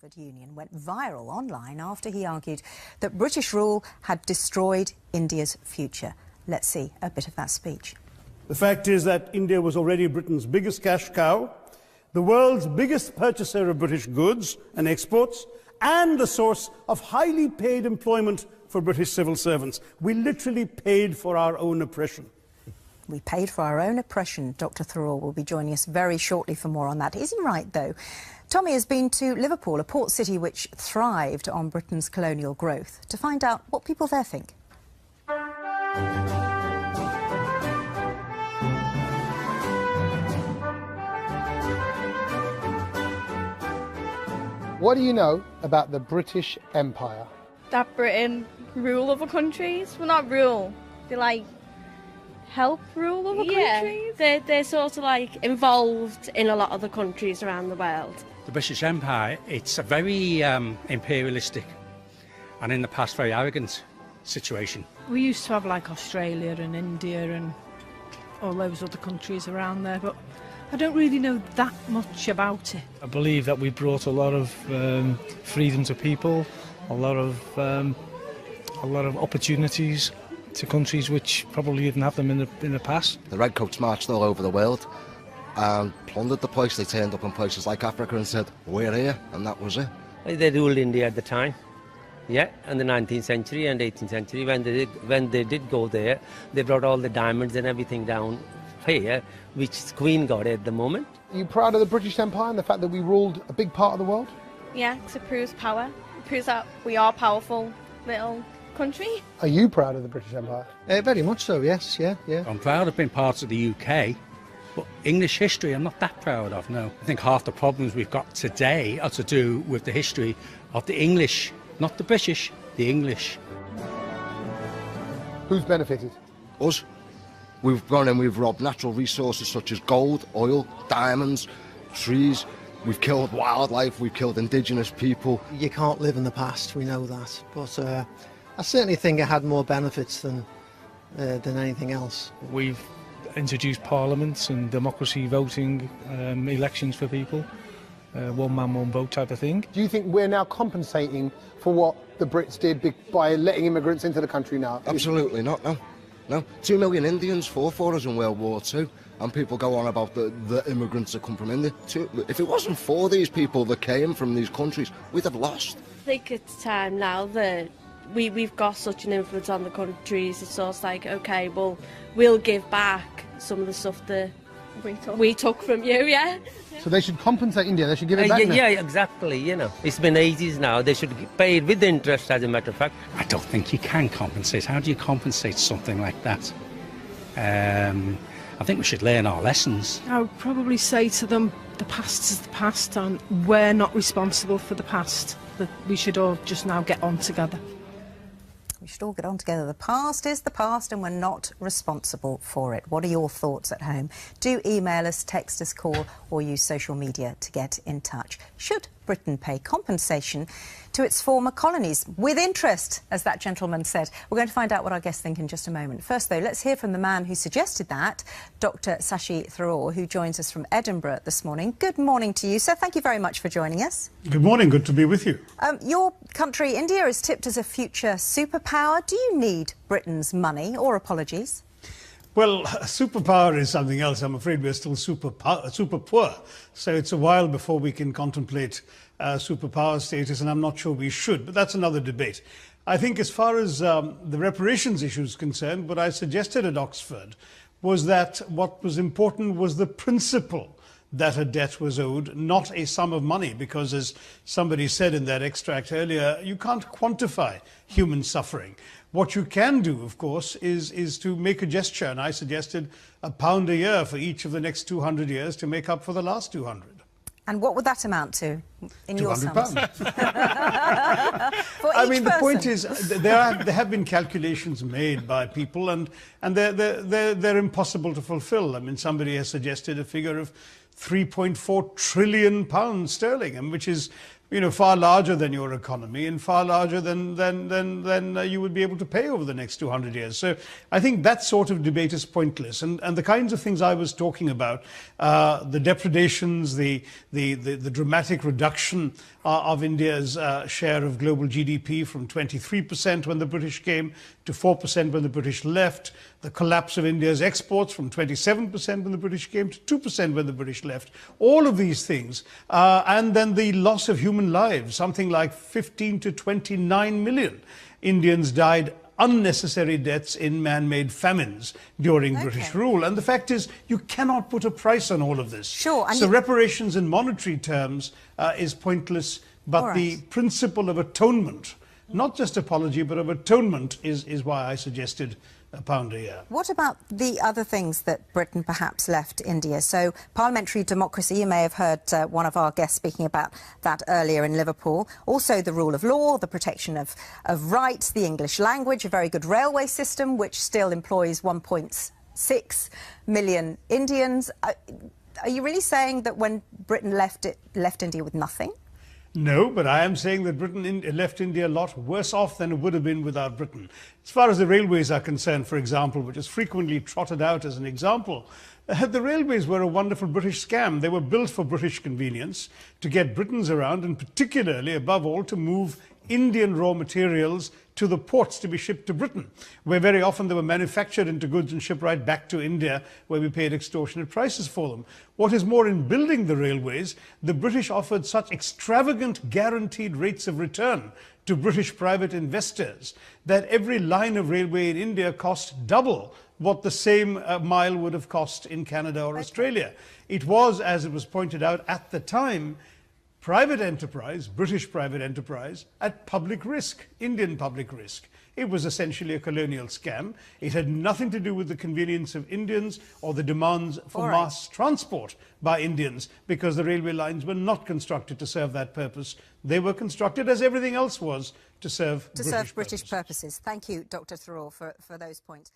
Oxford Union went viral online after he argued that British rule had destroyed India's future. Let's see a bit of that speech. The fact is that India was already Britain's biggest cash cow, the world's biggest purchaser of British goods and exports, and the source of highly paid employment for British civil servants. We literally paid for our own oppression. We paid for our own oppression. Dr. Tharoor will be joining us very shortly for more on that. Is he right, though? Tommy has been to Liverpool, a port city which thrived on Britain's colonial growth, to find out what people there think. What do you know about the British Empire? That Britain rule other countries? Well, not rule. They, like, help rule other countries? They're sort of, like, involved in a lot of the countries around the world. The British Empire, it's a very imperialistic and in the past very arrogant situation. We used to have, like, Australia and India and all those other countries around there, but I don't really know that much about it. I believe that we brought a lot of freedom to people, a lot of opportunities to countries which probably didn't have them in the past. The Redcoats marched all over the world and plundered the place. They turned up in places like Africa and said, "We're here," and that was it. They ruled India at the time, yeah, in the 19th century and 18th century. When they did go there, they brought all the diamonds and everything down here, which Queen got at the moment. Are you proud of the British Empire and the fact that we ruled a big part of the world? Yeah, because it proves power. It proves that we are a powerful little country. Are you proud of the British Empire? Very much so, yes, yeah. I'm proud of being part of the UK, but English history I'm not that proud of, no. I think half the problems we've got today are to do with the history of the English, not the British, the English. Who's benefited? Us. We've gone and we've robbed natural resources such as gold, oil, diamonds, trees. We've killed wildlife, we've killed indigenous people. You can't live in the past, we know that. But I certainly think it had more benefits than anything else. We've introduced parliaments and democracy voting, elections for people, one man, one vote type of thing. Do you think we're now compensating for what the Brits did by letting immigrants into the country now? Absolutely not, no. No, 2 million Indians fought for us in World War II, and people go on about the immigrants that come from India. If it wasn't for these people that came from these countries, we'd have lost. I think it's time now that we've got such an influence on the countries. It's sort of like, okay, well, we'll give back some of the stuff that we took from you, yeah. So they should compensate India, they should give it back now. Yeah, exactly, you know. It's been ages now. They should pay it with interest, as a matter of fact. I don't think you can compensate. How do you compensate something like that? I think we should learn our lessons. I would probably say to them, the past is the past and we're not responsible for the past. That we should all just now get on together. We should all get on together. The past is the past and we're not responsible for it. What are your thoughts at home? Do email us, text us, call or use social media to get in touch. Should Britain pay compensation to its former colonies? With interest, as that gentleman said. We're going to find out what our guests think in just a moment. First, though, let's hear from the man who suggested that, Dr. Sashi Tharoor, who joins us from Edinburgh this morning. Good morning to you, sir. Thank you very much for joining us. Good morning. Good to be with you. Your country, India, is tipped as a future superpower. Do you need Britain's money or apologies? Well, superpower is something else. I'm afraid we're still super poor. So it's a while before we can contemplate superpower status, and I'm not sure we should, but that's another debate. I think as far as the reparations issue is concerned, what I suggested at Oxford was that what was important was the principle that a debt was owed, not a sum of money, because as somebody said in that extract earlier, you can't quantify human suffering. What you can do, of course, is to make a gesture, and I suggested £1 a year for each of the next 200 years to make up for the last 200. And what would that amount to in your sums? I mean, the point is, there have been calculations made by people, and they're impossible to fulfil. I mean, somebody has suggested a figure of £3.4 trillion sterling, and which is far larger than your economy and far larger than you would be able to pay over the next 200 years. So I think that sort of debate is pointless. And the kinds of things I was talking about, the depredations, the dramatic reduction of India's share of global GDP from 23% when the British came to 4% when the British left, the collapse of India's exports from 27% when the British came to 2% when the British left, all of these things, and then the loss of human lives, something like 15 to 29 million Indians died unnecessary deaths in man-made famines during British rule. And the fact is, you cannot put a price on all of this. Sure. So reparations in monetary terms is pointless, but the principle of atonement, not just apology, but of atonement is why I suggested £1 a year. What about the other things that Britain perhaps left India? So parliamentary democracy, you may have heard one of our guests speaking about that earlier in Liverpool. Also the rule of law, the protection of rights, the English language, a very good railway system which still employs 1.6 million Indians. Are you really saying that when Britain left India with nothing? No, but I am saying that Britain left India a lot worse off than it would have been without Britain. As far as the railways are concerned, for example, which is frequently trotted out as an example, the railways were a wonderful British scam. They were built for British convenience, to get Britons around, and particularly, above all, to move Indian raw materials to the ports to be shipped to Britain, where very often they were manufactured into goods and shipped right back to India, where we paid extortionate prices for them. What is more, in building the railways, the British offered such extravagant guaranteed rates of return to British private investors that every line of railway in India cost double what the same mile would have cost in Canada or Australia. It was, as it was pointed out at the time, private enterprise, British private enterprise, at public risk, Indian public risk. It was essentially a colonial scam. It had nothing to do with the convenience of Indians or the demands for mass transport by Indians, because the railway lines were not constructed to serve that purpose. They were constructed, as everything else was, to serve British purposes. Thank you, Dr. Tharoor, for those points.